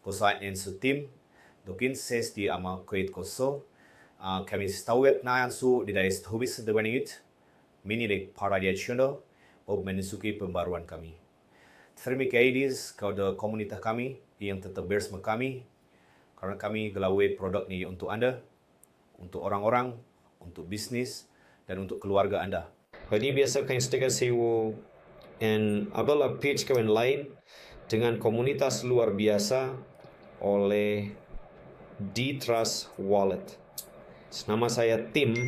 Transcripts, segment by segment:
Kusain su tim, dokin ses di ama kuit koso, kami stawet na su di dari hubis dewanit, mini dek para dia chundo, menisuki pembaruan kami. Terima kasih kepada komunitas kami yang tetap bersama kami, karena kami gelawe produk ini untuk Anda, untuk orang-orang, untuk bisnis, dan untuk keluarga Anda. Jadi biasa kan setiap sewa dan adalah page kawan lain dengan komunitas luar biasa oleh D-Trust Wallet. Nama saya Tim,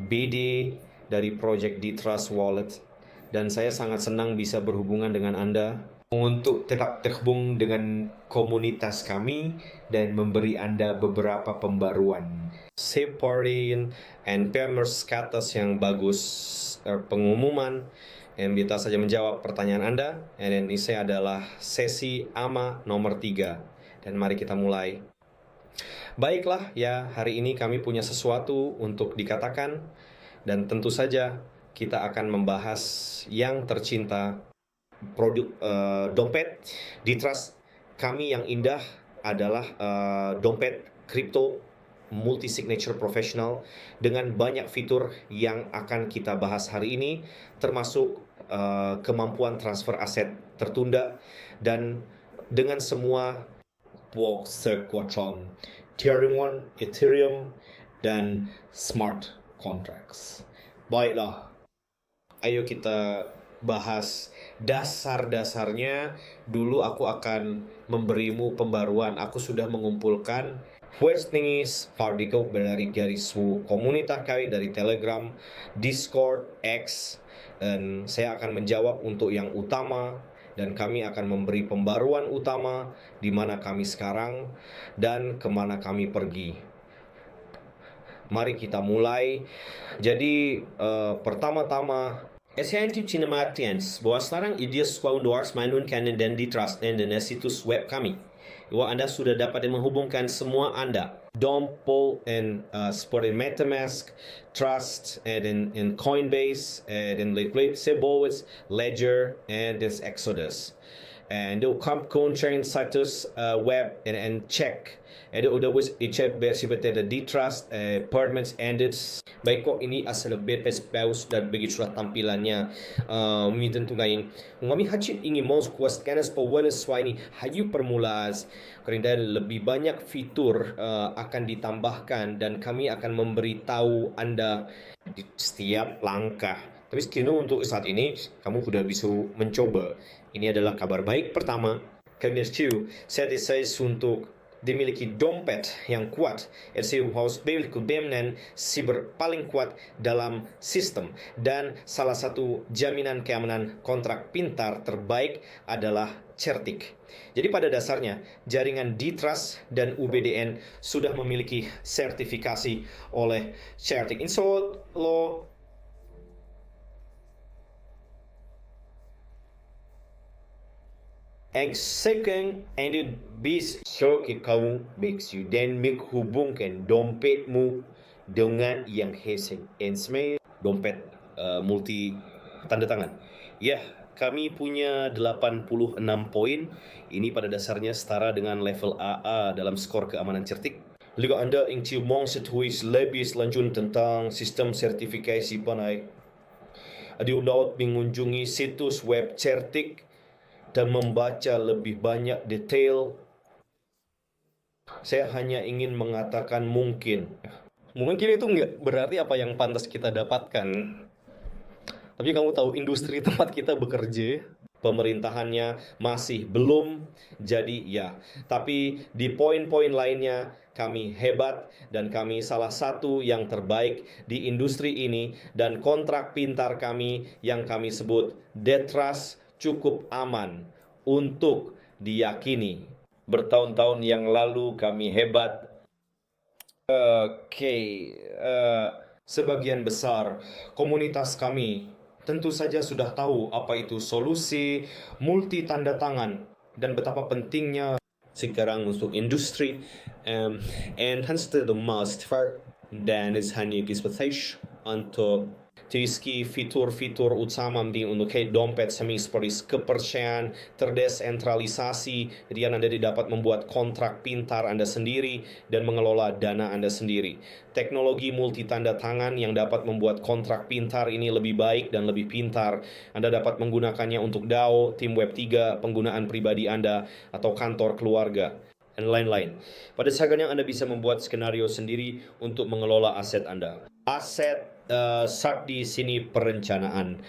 BD dari project D-Trust Wallet, dan saya sangat senang bisa berhubungan dengan Anda untuk tetap terhubung dengan komunitas kami dan memberi Anda beberapa pembaruan. Separin and payment status yang bagus, pengumuman, yang bisa saja menjawab pertanyaan Anda. Dan ini saya adalah sesi AMA nomor 3. Dan mari kita mulai. Baiklah ya, hari ini kami punya sesuatu untuk dikatakan. Dan tentu saja kita akan membahas yang tercinta, produk dompet D-Trust kami yang indah adalah dompet kripto multi-signature professional dengan banyak fitur yang akan kita bahas hari ini, termasuk kemampuan transfer aset tertunda dan dengan semua block sequatron, Ethereum, dan smart contracts. Baiklah, ayo kita bahas dasar-dasarnya. Dulu aku akan memberimu pembaruan. Aku sudah mengumpulkan first thing is artikel dari komunitas kami, dari Telegram, Discord, X, dan saya akan menjawab untuk yang utama, dan kami akan memberi pembaruan utama di mana kami sekarang dan kemana kami pergi. Mari kita mulai. Jadi pertama-tama Essential Cinematians, bahwa sekarang ide suatu doars mainun kanan dan D-Trust dan situs web kami. Bahwa Anda sudah dapat menghubungkan semua Anda. Dompol and seperti MetaMask, Trust, and in Coinbase, and Liquid, Sebowitz, Ledger, and this Exodus. And do come contrain situs web and check. Ada udah wis i-check seperti ada D-Trust, permits ended. Baik kok ini asal lebih paus dan bagi surat tampilannya. Minta tu ngayon. Kami hajit ingin mau kuas kanas pewanas swani hayu permulas. Kerana lebih banyak fitur akan ditambahkan dan kami akan memberitahu Anda di setiap langkah. Tapi sekiranya untuk saat ini kamu sudah bisa mencoba. Ini adalah kabar baik pertama. Kemudian saya desain untuk dimiliki dompet yang kuat. RCU harus memiliki kebenaran siber paling kuat dalam sistem, dan salah satu jaminan keamanan kontrak pintar terbaik adalah Certik. Jadi pada dasarnya jaringan D-Trust dan UBDN sudah memiliki sertifikasi oleh Certik. Insya Allah second, and bis so kamu makes you then menghubungkan dompetmu dengan yang hesing ensme dompet multi tanda tangan. Ya, kami punya 86 poin. Ini pada dasarnya setara dengan level AA dalam skor keamanan Certik. Jika Anda ingin mengetahui lebih selanjut tentang sistem sertifikasi panai, dapat mengunjungi situs web Certik dan membaca lebih banyak detail. Saya hanya ingin mengatakan mungkin itu nggak berarti apa yang pantas kita dapatkan. Tapi kamu tahu industri tempat kita bekerja, pemerintahannya masih belum jadi ya. Tapi di poin-poin lainnya kami hebat dan kami salah satu yang terbaik di industri ini, dan kontrak pintar kami yang kami sebut D-Trust cukup aman untuk diyakini. Bertahun-tahun yang lalu kami hebat. Sebagian besar komunitas kami tentu saja sudah tahu apa itu solusi multi tanda tangan dan betapa pentingnya sekarang untuk industri. And hence the must dan is hanya expectation untuk Jadi fitur-fitur utama untuk dompet semi seperti kepercayaan, terdesentralisasi, kemudian Anda dapat membuat kontrak pintar Anda sendiri dan mengelola dana Anda sendiri. Teknologi multi tanda tangan yang dapat membuat kontrak pintar ini lebih baik dan lebih pintar. Anda dapat menggunakannya untuk DAO, tim Web3, penggunaan pribadi Anda, atau kantor keluarga, dan lain-lain. Pada saatnya Anda bisa membuat skenario sendiri untuk mengelola aset Anda. Aset saat di sini perencanaan.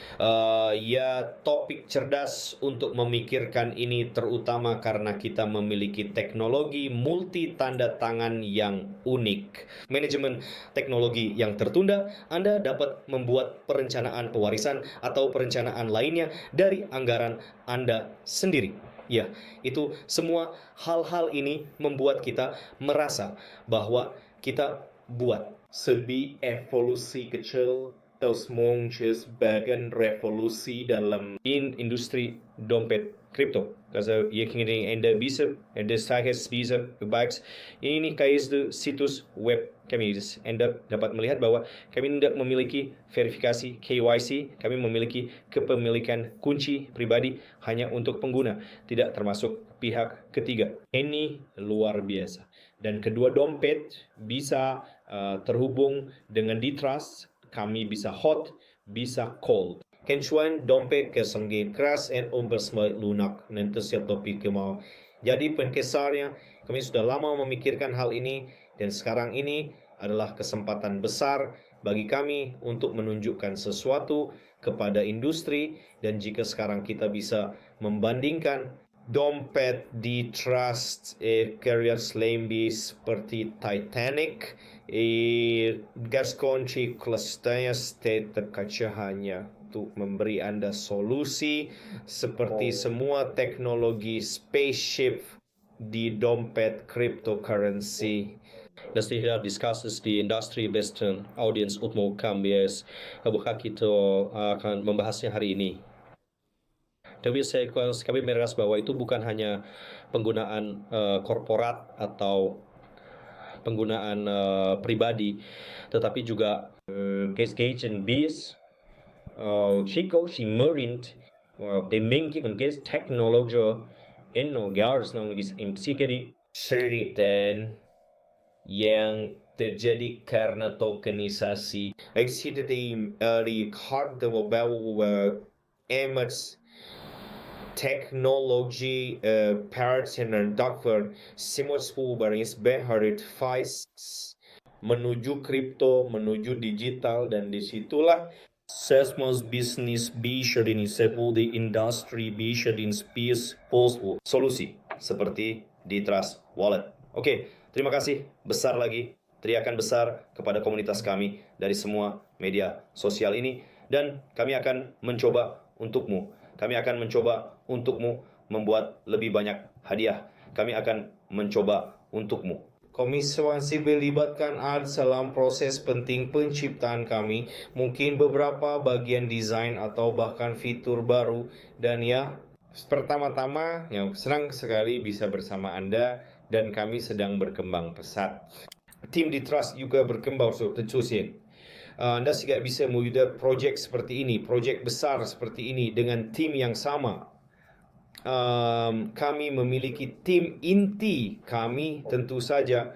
Ya, topik cerdas untuk memikirkan ini terutama karena kita memiliki teknologi multi tanda tangan yang unik. Manajemen teknologi yang tertunda, Anda dapat membuat perencanaan pewarisan atau perencanaan lainnya dari anggaran Anda sendiri. Ya, itu semua hal-hal ini membuat kita merasa bahwa kita buat sebuah evolusi kecil terus bagian revolusi dalam industri dompet kripto. Also, Anda bisa, saya bisa berbagi ini kayak situs web kami. Anda dapat melihat bahwa kami tidak memiliki verifikasi KYC, kami memiliki kepemilikan kunci pribadi hanya untuk pengguna, tidak termasuk pihak ketiga. Ini luar biasa. Dan kedua dompet bisa terhubung dengan Ditrust, kami bisa hot, bisa cold. Kencuan dompet kesengit keras and umbersmai lunak nanti siap topik kemau. Jadi penkesarnya, kami sudah lama memikirkan hal ini dan sekarang ini adalah kesempatan besar bagi kami untuk menunjukkan sesuatu kepada industri, dan jika sekarang kita bisa membandingkan dompet di trust karya Slamby seperti Titanic, gas kunci kelestanya state terkaca hanya untuk memberi Anda solusi seperti semua teknologi spaceship di dompet cryptocurrency. Das tidak discusses di industri Western audience utmo kambias. Apakah kita akan membahasnya hari ini? Tapi kami merasa bahwa itu bukan hanya penggunaan korporat atau penggunaan pribadi, tetapi juga Cajun Bees, Chico, Marine, they making teknologi Gars dan yang terjadi karena tokenisasi. Di card the mobile image teknologi partner dokter Simons Baris Beharit Feist menuju kripto, menuju digital, dan disitulah Sesmos bisnis bisa dinisepul di industri bisa dinspis posbu solusi seperti di Trust Wallet. Oke, terima kasih besar lagi, teriakan besar kepada komunitas kami dari semua media sosial ini, dan kami akan mencoba untukmu. Kami akan mencoba untukmu membuat lebih banyak hadiah. Kami akan mencoba untukmu. Komisi sipil libatkan dalam proses penting penciptaan kami, mungkin beberapa bagian desain atau bahkan fitur baru, dan ya, pertama-tama yang senang sekali bisa bersama Anda, dan kami sedang berkembang pesat. Tim di Trust juga berkembang terus. Anda tidak bisa mewujudkan proyek seperti ini, proyek besar seperti ini dengan tim yang sama. Kami memiliki tim inti kami tentu saja.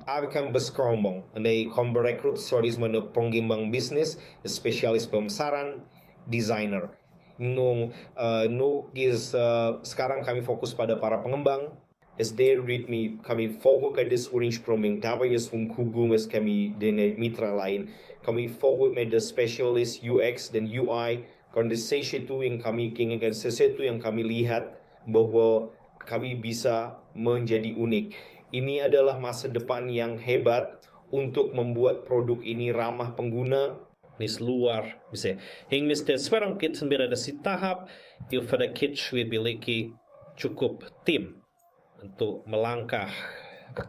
Akan berserombong. Anda akan berekrut seorang penggembang bisnis, spesialis pemasaran, desainer. Sekarang kami fokus pada para pengembang. As they read me, kami fokus ke orange proming, dapat kugum kami dengan mitra lain. Kami fokus pada spesialis UX dan UI. Kondisi itu yang kami inginkan, sesuatu yang kami lihat bahwa kami bisa menjadi unik. Ini adalah masa depan yang hebat untuk membuat produk ini ramah pengguna. Nis luar bisa. Hingga sekarang kita berada di tahap pada kita memiliki cukup tim untuk melangkah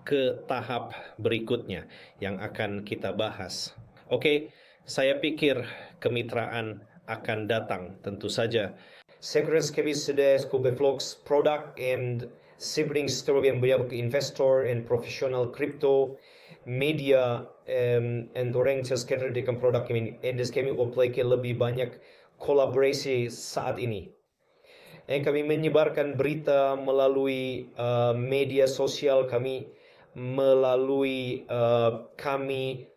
ke tahap berikutnya yang akan kita bahas. Oke, saya pikir kemitraan akan datang tentu saja. Sekretaris kami sudah Vlogs produk and sibling story yang banyak investor and profesional crypto media and orang sekitar dengan produk kami. Dan kami apply lebih banyak kolaborasi saat ini. Kami menyebarkan berita melalui media sosial kami, melalui kami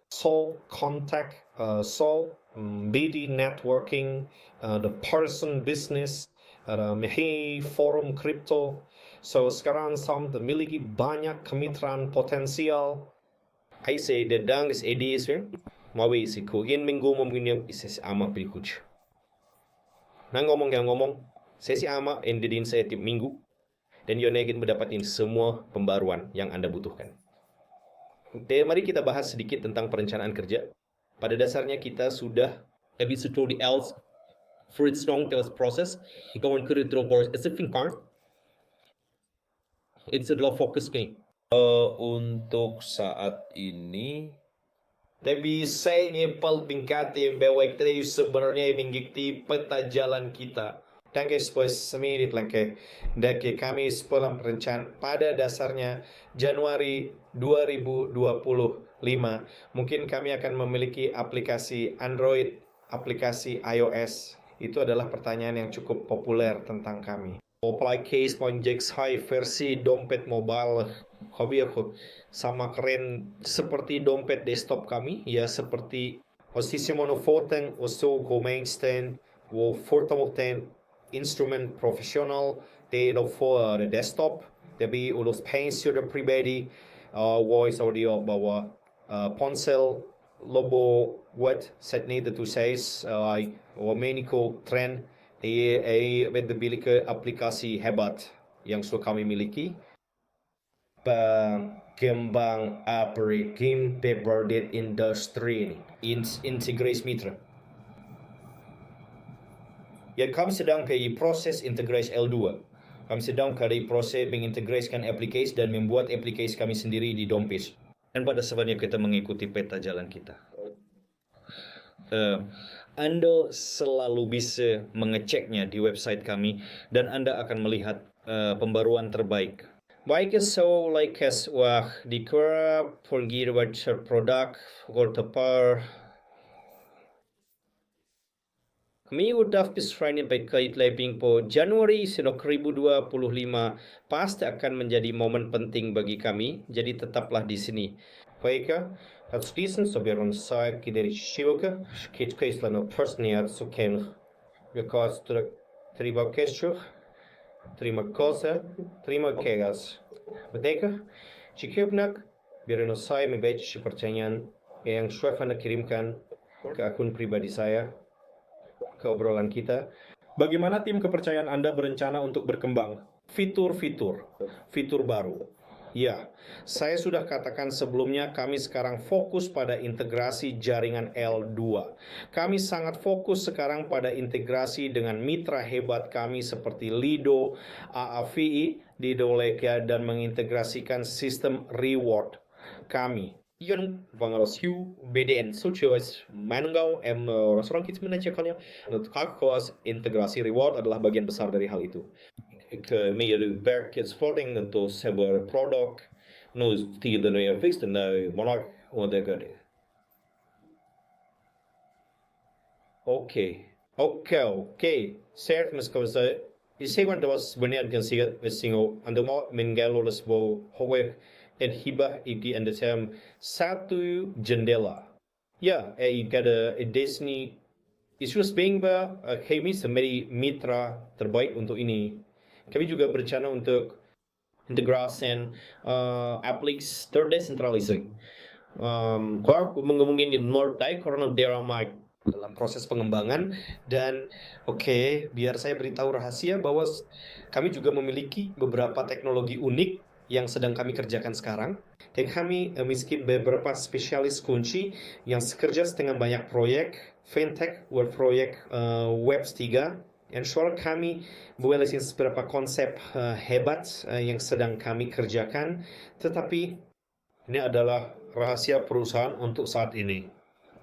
contact, BD networking, the person business, mehi forum crypto. So sekarang sam memiliki banyak kemitraan potensial. I say dedang is ideas mau isi ko in minggu mungkin yang isi ama pilikuj. Nah ngomong yang ngomong, sesi ama endedin saya tiap minggu dan Yonekin mendapatkan semua pembaruan yang Anda butuhkan. Mari kita bahas sedikit tentang perencanaan kerja. Pada dasarnya kita sudah episode di else for its long term process. Ikaw ang kurito for specific part. It's adalah fokus kay. Untuk saat ini Tapi saya ini paling bingkati bewek tadi sebenarnya mengikuti peta jalan kita. Dan guys, semirit lang daki kami sekolah perencanaan pada dasarnya Januari 2025 mungkin kami akan memiliki aplikasi Android, aplikasi iOS. Itu adalah pertanyaan yang cukup populer tentang kami. Apply case Ponjex High versi dompet mobile hobi aku sama keren seperti dompet desktop kami ya seperti posisi monofoten usul mainstand o fotomoten instrumen profesional de for the desktop tapi ulos pensiun pribadi voice audio bahwa ponsel lobo what set needed to says o medical trend beli ke aplikasi hebat yang sudah kami miliki. Pengembang aplikasi paperless industry integrasi mitra. Yang kami sedang ke proses integrasi L2. Kami sedang ke proses mengintegrasikan aplikasi dan membuat aplikasi kami sendiri di Dompis. Dan pada sebabnya kita mengikuti peta jalan kita. Anda selalu bisa mengeceknya di website kami dan Anda akan melihat pembaruan terbaik. Baik so like as wah di kura pergi baca produk goltepar kami udah pisrainin baik kait labing po Januari 2025 pasti akan menjadi momen penting bagi kami jadi tetaplah di sini. Baik Schließen, så ber hon sig i det kyrka, kitskrislan och personer så kan vi kasta triba kestur, trima kosa, trima kegas. Betekent, cikipnak, biar saya membaca pertanyaan yang chef Anda kirimkan ke akun pribadi saya, ke obrolan kita. Bagaimana tim kepercayaan Anda berencana untuk berkembang? Fitur baru. Ya, saya sudah katakan sebelumnya kami sekarang fokus pada integrasi jaringan L2. Kami sangat fokus sekarang pada integrasi dengan mitra hebat kami seperti Lido, AAVI, Didoleka dan mengintegrasikan sistem reward kami. Yun, Bangalore, BDN, Sucios, Manunggaw, restoran kita menanyakannya. Untuk kakos, integrasi reward adalah bagian besar dari hal itu. Medieverkets forting untuk sebuah produk nu tiden är fixed nu monark och det går det. Okej. Sert men ska vi säga i segment det var sebenarnya kan säga singo anda mau menggalulas bo howe dan hibah di anda term satu jendela. Ya, ada Disney isu Spengba kami sebagai mitra terbaik untuk ini. Kami juga berencana untuk integrasi aplikasi terdesentralisasi. Kalau mengomongin di Nordic karena daerah dalam proses pengembangan dan biar saya beritahu rahasia bahwa kami juga memiliki beberapa teknologi unik yang sedang kami kerjakan sekarang dan kami memiliki beberapa spesialis kunci yang bekerja dengan banyak proyek fintech, proyek Web3 dan soal kami boleh beberapa konsep hebat yang sedang kami kerjakan tetapi ini adalah rahasia perusahaan untuk saat ini.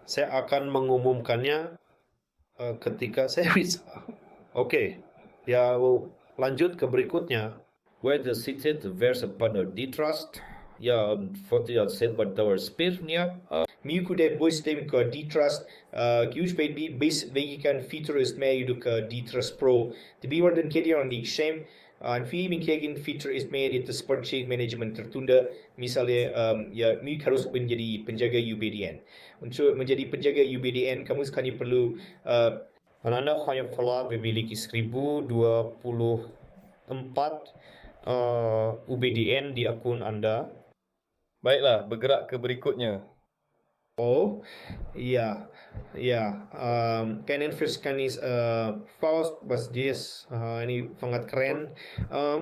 Saya akan mengumumkannya ketika saya bisa. Lanjut ke berikutnya. Where the seated verse pada di trust Ja, fortsätt sett vad det var spelningar. Miyuko de Boystem ka D-Trust, QSPD base vegikan features may du ka D-Trust Pro. The biwar dan kedi orang di shame. An fi min kegin feature is made itu spreadsheet management tertunda. Misalnya, ya mi harus menjadi penjaga UBDN. Untuk menjadi penjaga UBDN, kamu sekarang perlu Anda hanya perlu memiliki 1024 UBDN di akun Anda. Baiklah, bergerak ke berikutnya. Oh, iya, iya. Canon first kan is Faust was this. Ini sangat keren.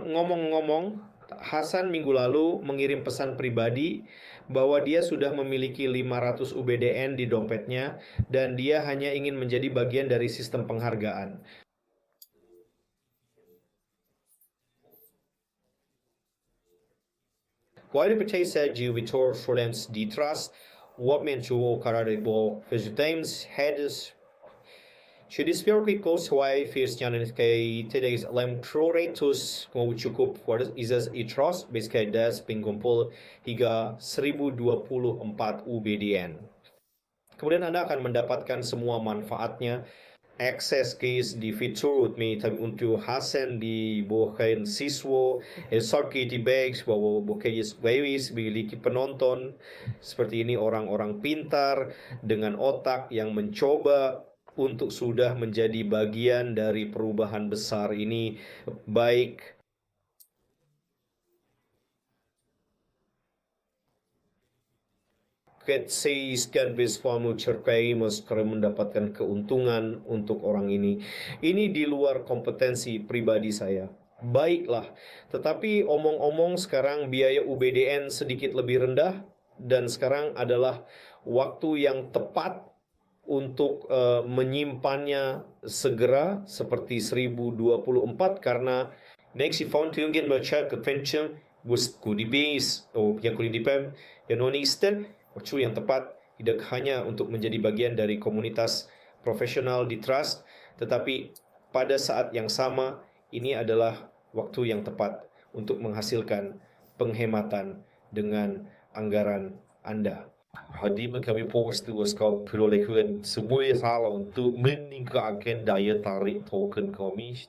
Ngomong-ngomong, Hasan minggu lalu mengirim pesan pribadi bahwa dia sudah memiliki 500 UBDN di dompetnya dan dia hanya ingin menjadi bagian dari sistem penghargaan. Why the purchase you Vitor Florence D Trust? What meant you karare bo times headers should this very close Hawaii first yan kay today's lem proratus kung cukup for isas trust basically das pingkumpul hingga 1024 UBDN. Kemudian Anda akan mendapatkan semua manfaatnya. Access case di fitur utmi untuk Hasan di bukan siswa di bags bahwa bukan wawis memiliki penonton seperti ini orang-orang pintar dengan otak yang mencoba untuk sudah menjadi bagian dari perubahan besar ini baik Seiskan Bisfamu cerpai karena mendapatkan keuntungan untuk orang ini. Ini di luar kompetensi pribadi saya. Baiklah, tetapi omong-omong sekarang biaya UBDN sedikit lebih rendah dan sekarang adalah waktu yang tepat untuk menyimpannya segera seperti 1024 karena next phone tungin baca ke pension was kudibis atau yang kudipem yang non-eastern waktu yang tepat tidak hanya untuk menjadi bagian dari komunitas profesional di trust, tetapi pada saat yang sama ini adalah waktu yang tepat untuk menghasilkan penghematan dengan anggaran Anda. Hadi kami fokus tu kau perolehkan semua salah untuk meningkatkan daya tarik token kami.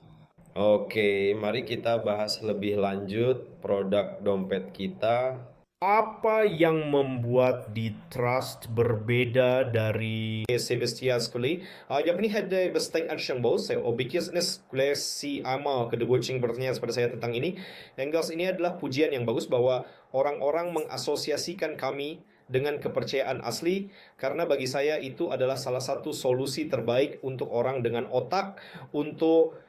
Oke, mari kita bahas lebih lanjut produk dompet kita. Apa yang membuat di Trust berbeda dari Sebastian sekali? Yang ini ada bestek action bos. Saya obikisnes kuliah si ama kedua watching bertanya kepada saya tentang ini. Yang ini adalah pujian yang bagus bahwa orang-orang mengasosiasikan kami dengan kepercayaan asli karena bagi saya itu adalah salah satu solusi terbaik untuk orang dengan otak untuk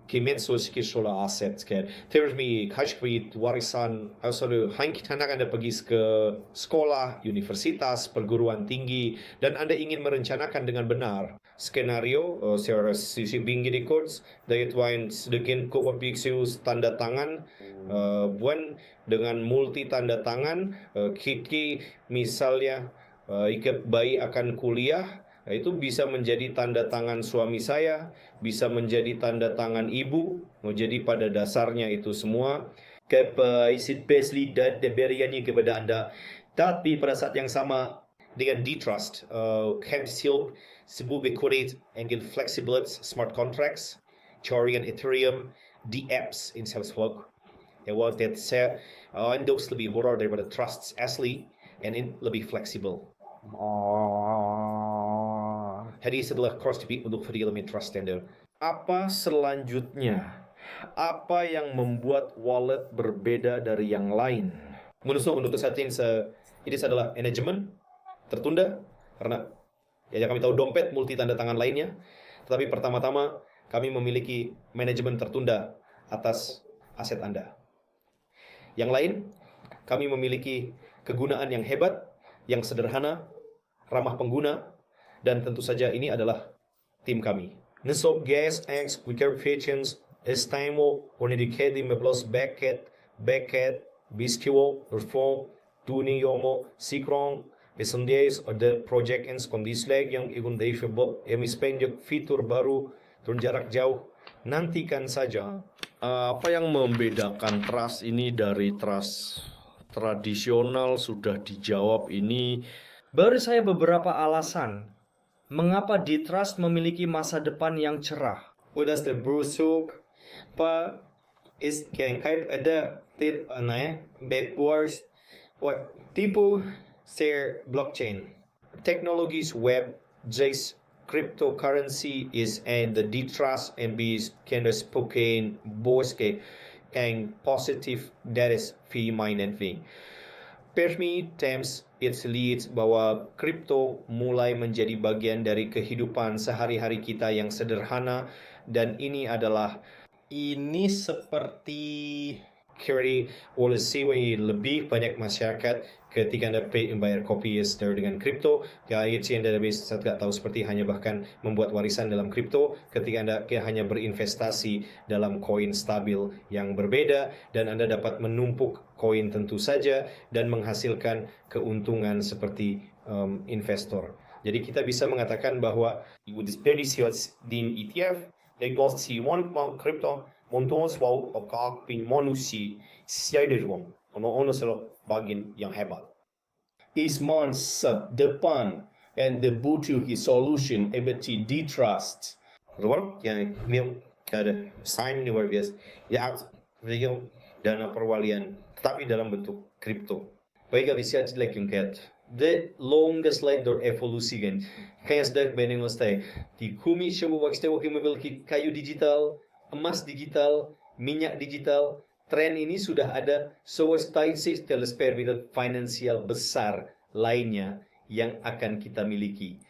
kimensoskishola aset kan. Terus mi kashkwit warisan asal hang kita nak anda pergi ke sekolah, universitas, perguruan tinggi dan anda ingin merencanakan dengan benar skenario secara sisi binggi records dari tuan sedikit kopiksius tanda tangan buan dengan multi tanda tangan kiki misalnya ikat bayi akan kuliah itu bisa menjadi tanda tangan suami saya, bisa menjadi tanda tangan ibu. Jadi pada dasarnya itu semua isit basely dan diberiannya kepada anda. Tapi pada saat yang sama dengan D-Trust, cancel sebuah create and get flexible smart contracts, Chorian Ethereum, D-Apps in Salesforce. Ya, that saya Windows lebih murah daripada Trusts asli, and lebih fleksibel. Jadi setelah cross to untuk elemen trust standard. Apa selanjutnya? Apa yang membuat wallet berbeda dari yang lain? Menurut saat ini adalah manajemen tertunda karena ya kami tahu dompet multi tanda tangan lainnya. Tetapi pertama-tama kami memiliki manajemen tertunda atas aset Anda. Yang lain, kami memiliki kegunaan yang hebat, yang sederhana, ramah pengguna, dan tentu saja ini adalah tim kami. Nesop gas X quicker patience estimo onedicadi me plus backet biskiwo reform tuni yomo sikron besondies ada project ends kondisleg yang igundai febo emispenjak fitur baru turun jarak jauh. Nantikan saja. Apa yang membedakan trust ini dari trust tradisional sudah dijawab ini. Beri saya beberapa alasan mengapa Ditrust memiliki masa depan yang cerah. Udah berusuk, Pak, is kan kait ada tip backwards what people share blockchain. Technologies web, Jace cryptocurrency is and the Ditrust and be kind of spoken boske and positive that is fee financing. Permi Times it leads bahwa kripto mulai menjadi bagian dari kehidupan sehari-hari kita yang sederhana dan ini seperti carry oleh lebih banyak masyarakat ketika Anda membayar kopi dengan kripto. Itu yang Anda bisa tidak tahu seperti hanya bahkan membuat warisan dalam kripto ketika Anda hanya berinvestasi dalam koin stabil yang berbeda dan Anda dapat menumpuk koin tentu saja dan menghasilkan keuntungan seperti investor. Jadi kita bisa mengatakan bahwa din ETF negos si one crypto montos wau okak pin monusi siaidrum ono selo bagin yang hebat. Is masa depan and the butuh solution ebeti Ditrust. Luar yang mil ada sign luar biasa. Ya video dana perwalian tapi dalam bentuk kripto. Baik bisa jelek yung kat. The longest ladder evolusi kan. Kaya sudah bening stay. Di kumi siya wakste memiliki kayu digital, emas digital, minyak digital. Tren ini sudah ada sewaktu telesperiode finansial besar lainnya yang akan kita miliki.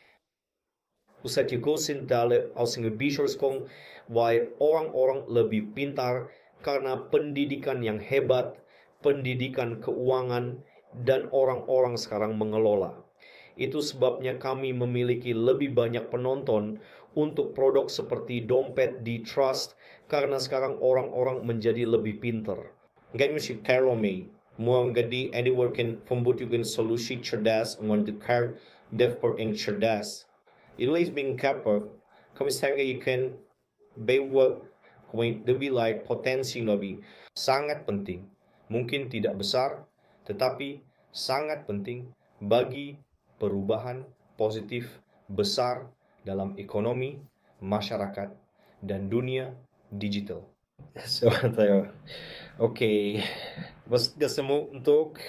Pusat Yugosin dale aus kong why orang-orang lebih pintar karena pendidikan yang hebat, pendidikan keuangan, dan orang-orang sekarang mengelola. Itu sebabnya kami memiliki lebih banyak penonton untuk produk seperti dompet Ditrust karena sekarang orang-orang menjadi lebih pintar. Ganyan si Karome, mau jadi anywhere kan pembutuhan solusi cerdas untuk kar developer yang cerdas. Itu is being kapal. Kami sekarang ikan bawa lebih like potensi lebih sangat penting. Mungkin tidak besar, tetapi sangat penting bagi perubahan positif besar dalam ekonomi, masyarakat, dan dunia digital. Oke, bertemu untuk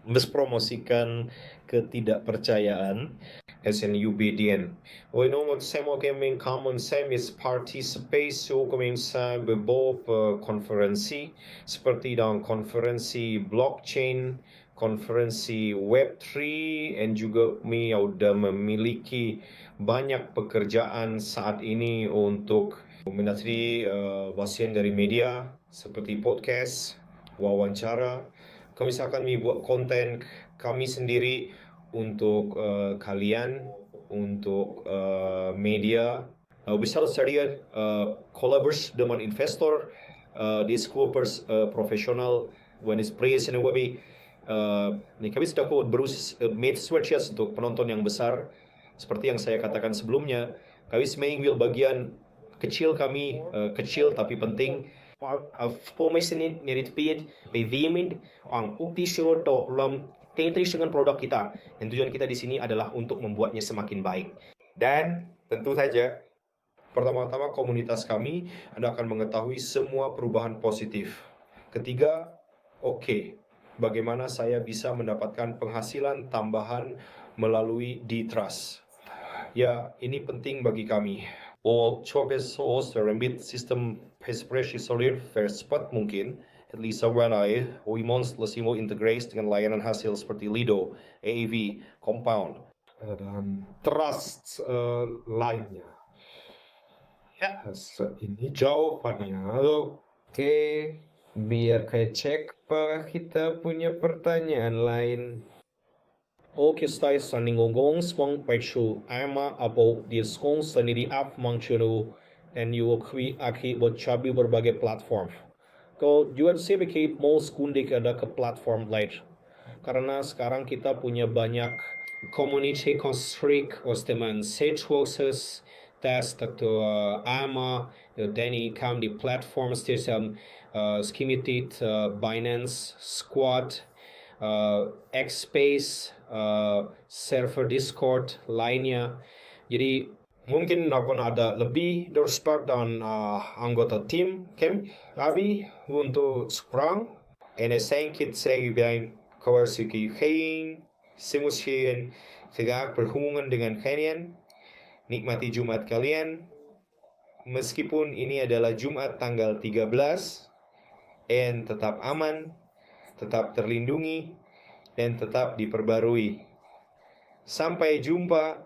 mempromosikan ketidakpercayaan SNUBDN. We know what semua kami common same is participation kami sa beberapa konferensi seperti dalam konferensi blockchain, konferensi Web3, dan juga kami sudah memiliki banyak pekerjaan saat ini untuk mencari bahasan dari media seperti podcast, wawancara. Kami akan membuat konten kami sendiri untuk kalian, untuk media. Bisa serius kolaborasi dengan investor, developers profesional, when it's praise and webby. Kami sudah made switches untuk penonton yang besar. Seperti yang saya katakan sebelumnya, kami mengambil bagian kecil kami, kecil tapi penting. Formation nirit bevimid ang uktisyo to lam tetris dengan produk kita. Dan tujuan kita di sini adalah untuk membuatnya semakin baik. Dan tentu saja pertama-tama komunitas kami Anda akan mengetahui semua perubahan positif. Ketiga, bagaimana saya bisa mendapatkan penghasilan tambahan melalui Ditrust. Ya, ini penting bagi kami. Coba rembit sistem ekspresi solid cepat mungkin. At least sebenarnya, Wimons Lesimo integrasi dengan layanan hasil seperti Lido, AAV, Compound, Dan trust lainnya. Ya, ini jawabannya. Oke, biar saya cek apakah kita punya pertanyaan lain. Oke, saya saningogong spong pechu ama about diskon sendiri app mangchuru dan yuokwi aki bocabi berbagai platform. Kalau juga sedikit mau kundik ada ke platform lain. Karena sekarang kita punya banyak community constrict teman setworkers test atau ama dan ikam di platform sistem skimitit Binance, Squad, X-Space, server Discord lainnya. Jadi mungkin akan ada lebih doorstep dan anggota tim kami untuk sekarang. And sengkit saya bilang kawasuki kain semusian tegak berhubungan dengan kalian. Nikmati Jumat kalian. Meskipun ini adalah Jumat tanggal 13, and tetap aman, tetap terlindungi, dan tetap diperbarui. Sampai jumpa